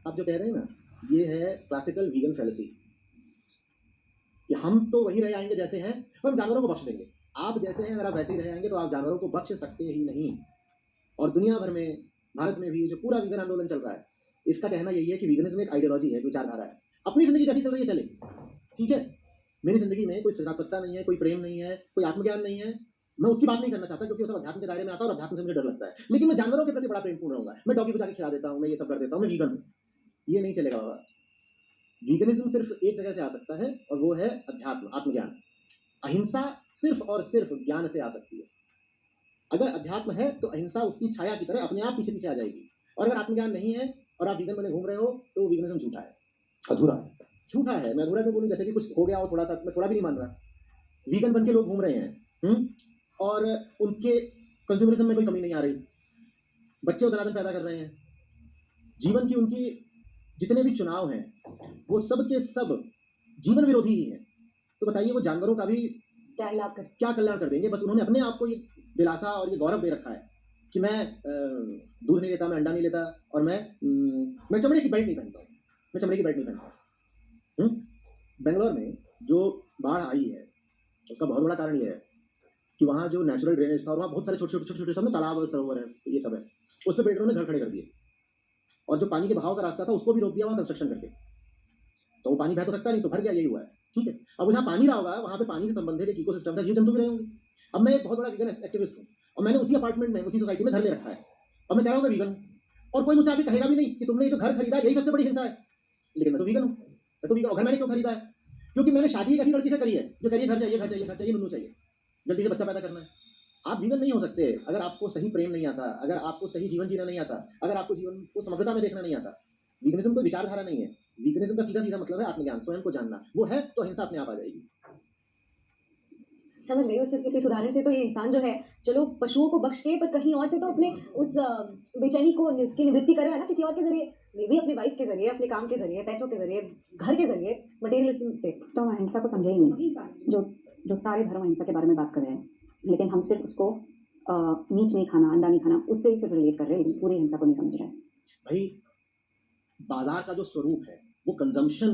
आप जो कह रहे हैं ना, ये है क्लासिकल वीगन फैलेसी कि हम तो वही रह आएंगे जैसे हैं, पर हम जानवरों को बख्श देंगे। आप जैसे हैं अगर आप वैसे ही रह आएंगे तो आप जानवरों को बख्श सकते ही नहीं। और दुनिया भर में, भारत में भी जो पूरा वीगन आंदोलन चल रहा है, इसका कहना यही है कि वीगनिज्म एक आइडियोलॉजी है, विचारधारा है। अपनी जिंदगी जैसी चल रही है चले, ठीक है। मेरी जिंदगी में कोई सृजनात्मकता नहीं है, कोई प्रेम नहीं है, कोई आत्मज्ञान नहीं है। मैं उसकी बात नहीं करना चाहता क्योंकि वो सब अध्यात्म के दायरे में आता है और अध्यात्म से मुझे डर लगता है। लेकिन मैं जानवरों के प्रति बड़ा प्रेमपूर्ण रहूंगा। मैं डॉगी को जाके खिला देता हूँ, मैं ये सब कर देता हूँ, मैं वीगन हूँ। ये नहीं चलेगा बाबा। वीगनिज्म सिर्फ एक जगह से आ सकता है और वो है अध्यात्म, आत्मज्ञान। अहिंसा सिर्फ और सिर्फ ज्ञान से आ सकती है। अगर अध्यात्म है तो अहिंसा उसकी छाया की तरह अपने आप पीछे पीछे आ जाएगी। और अगर आत्मज्ञान नहीं है और आप वीगन बने घूम रहे हो तो वीगनिज्म झूठा है, अधूरा है। झूठा है। मैं अधूरा क्यों बोलूं, जैसे कि कुछ हो गया हो थोड़ा सा, मैं थोड़ा भी नहीं मान रहा। वीगन बन के लोग घूम रहे हैं और उनके कंज्यूमरिज्म में कोई कमी नहीं आ रही। बच्चे उत्पादन पैदा कर रहे हैं। जीवन की उनकी जितने भी चुनाव हैं वो सब के सब जीवन विरोधी ही हैं। तो बताइए वो जानवरों का भी क्या कल्याण कर देंगे? बस उन्होंने अपने आप को ये दिलासा और ये गौरव दे रखा है कि मैं दूध नहीं लेता, मैं अंडा नहीं लेता और मैं चमड़े की बेल्ट नहीं पहनता हूँ, मैं चमड़े की बेल्ट नहीं पहनता। बेंगलोर में जो बाढ़ आई है उसका बहुत बड़ा कारण ये है कि वहाँ जो नेचुरल ड्रेनेज था और वहाँ बहुत सारे छोटे छोटे सब तालाब और सरोवर है, तो ये सब है, उस पर बिल्डरों ने घर खड़े कर दिए और जो पानी के बहाव का रास्ता था उसको भी रोक दिया वहाँ कंस्ट्रक्शन करके। तो वो पानी बह तो सकता नहीं, तो भर गया, यही हुआ है, ठीक है। अब जहाँ पानी रहा होगा वहाँ पे पानी से संबंधित एक इकोसिस्टम था, जीव जंतु भी रहे होंगे। अब मैं एक बहुत बड़ा वीगन एक्टिविस्ट हूँ और मैंने उसी अपार्टमेंट में, उसी सोसाइटी में घर ले रखा है और मैं कह रहा हूँ मैं वीगन हूँ और कोई मुझसे आगे कहेगा भी नहीं कि तुमने ये जो घर खरीदा यही सबसे बड़ी हिंसा है। लेकिन मैं तो वीगन हूँ, मैं तो वीगन हूँ। घर मैंने क्यों खरीदा है? क्योंकि मैंने शादी एक ऐसी लड़की से करी है जो कह रही है घर चाहिए, घर चाहिए, घर चाहिए, नन्नू चाहिए, जल्दी से बच्चा पैदा करना है। आप वीगन नहीं हो सकते अगर आपको सही प्रेम नहीं आता, अगर आपको सही जीवन जीना नहीं आता, अगर आपको जीवन को समग्रता में देखना नहीं आता। वीगनिज्म कोई विचारधारा नहीं है। वीगनिज्म का सीधा सीधा मतलब है आत्मज्ञान, स्वयं को जानना। वो है तो अहिंसा अपने आप आ जाएगी। समझ गई। इस उदाहरण से तो ये इंसान जो है, चलो पशुओं को बख्श के, पर कहीं और से तो अपने उस बेचैनी को की निवृत्ति कर रहा है ना, किसी और के जरिए, मे भी अपनी वाइफ के जरिए, अपने काम के जरिए, पैसों के जरिए, घर के जरिए, मटेरियलिज्म से। तो हम अहिंसा को समझे ही नहीं। जो सारे धर्म अहिंसा के बारे में बात कर रहे हैं, लेकिन हम सिर्फ उसको मीट नहीं खाना, अंडा नहीं खाना, उससे ही सिर्फ रिलेट कर रहे हैं, लेकिन पूरी हिंसा को नहीं समझ रहे हैं। भाई बाजार का जो स्वरूप है वो कंजम्पशन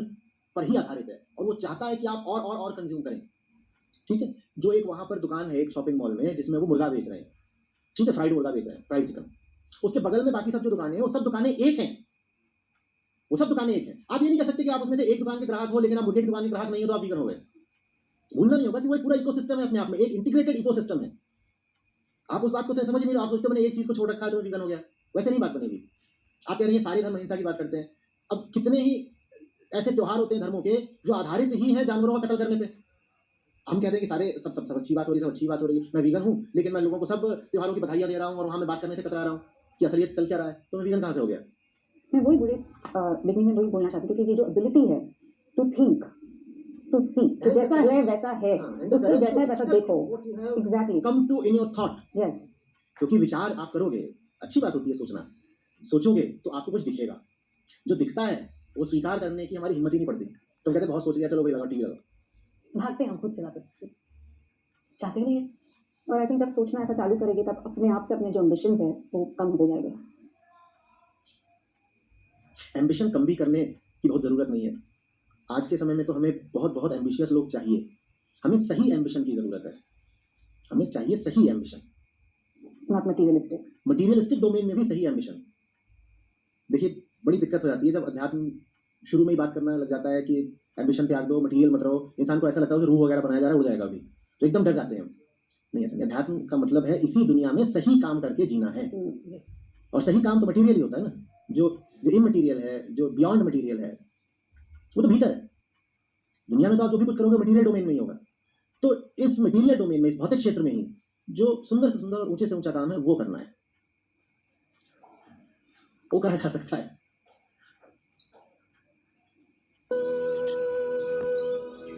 पर ही आधारित है और वो चाहता है कि आप और कंज्यूम करें, ठीक है। जो एक वहां पर दुकान है एक शॉपिंग मॉल में जिसमें वो मुर्गा बेच रहे हैं, ठीक है, फ्राइड मुर्गा बेच रहे हैं, फ्राइड चिकन। उसके बगल में बाकी सब जो दुकानें हैं वो सब दुकानें एक हैं, वो सब दुकानें एक हैं। आप ये नहीं कह सकते कि आप उसमें से एक दुकान के ग्राहक हो लेकिन आप मुर्गे की दुकान के ग्राहक नहीं हो तो आप वीगन हो गए। भूलना नहीं होगा कि वो एक पूरा इकोसिस्टम है, अपने आप में एक इंटीग्रेटेड इकोसिस्टम है। आप उस बात को समझ नहीं रहे, आप सोचते मैंने एक चीज को छोड़ रखा है तो वीगन हो गया, वैसे नहीं बात बनेगी। आप कह रही हैं सारे धर्म अहिंसा की बात करते हैं। अब कितने ही ऐसे त्योहार होते हैं धर्मों के जो आधारित ही है जानवरों का कत्ल करने पे। हम कहते हैं कि सारे सब अच्छी बात हो रही है, सब अच्छी बात हो रही है, मैं वीगन हूँ, लेकिन मैं लोगों को सब त्योहारों की बधाइयाँ दे रहा हूँ और वहाँ मैं बात करने से कतरा रहा हूँ कि असलियत चल क्या रहा है, तो मैं वीगन कहाँ से हो गया? मैं वही बिगिनिंग में वही बोलना चाहती थी कि ये जो एबिलिटी है टू थिंक, टू सी, तो जैसा है वैसा है, उसको जैसा है वैसा देखो। Exactly, come to in your thought. Yes, क्योंकि विचार आप करोगे, अच्छी बात होती है सोचना, सोचोगे तो आपको कुछ दिखेगा। जो दिखता है वो स्वीकार करने की हमारी हिम्मत ही नहीं पड़ती। तो कहते बहुत सोच लिया, चलो भाई लगा टीवी लगा, भागते हैं हम खुद से वापस, चाहते नहीं है। और आई थिंक जब सोचना ऐसा चालू करेगी तब अपने आप से अपने जो एम्बिशंस है वो कम होते जाएंगे। एम्बिशन कम भी करने की बहुत ज़रूरत नहीं है। आज के समय में तो हमें बहुत बहुत एम्बिशियस लोग चाहिए। हमें सही एम्बिशन की ज़रूरत है, हमें चाहिए सही ambition, not materialistic. Materialistic domain में भी सही एम्बिशन। देखिए बड़ी दिक्कत हो जाती है जब अध्यात्म शुरू में ही बात करना लग जाता है कि एम्बिशन त्याग दो, मटीरियल मत रहो। इंसान को ऐसा लगता है कि रूह वगैरह बनाया जा रहा है, उड़ जाएगा अभी, तो एकदम डर जाते हैं हम। नहीं, ऐसा नहीं। अध्यात्म का मतलब है इसी दुनिया में सही काम करके जीना है, और सही काम तो मटीरियल ही होता है ना। जो जो इमटीरियल है, जो बियॉन्ड मटीरियल है, वो तो भीतर है। दुनिया में तो आप जो भी कुछ करोगे मटीरियल डोमेन में ही होगा। तो इस मटीरियल डोमेन में, इस भौतिक क्षेत्र में ही जो सुंदर से सुंदर और ऊंचे से ऊंचा काम है वो करना है, वो करा जा सकता है।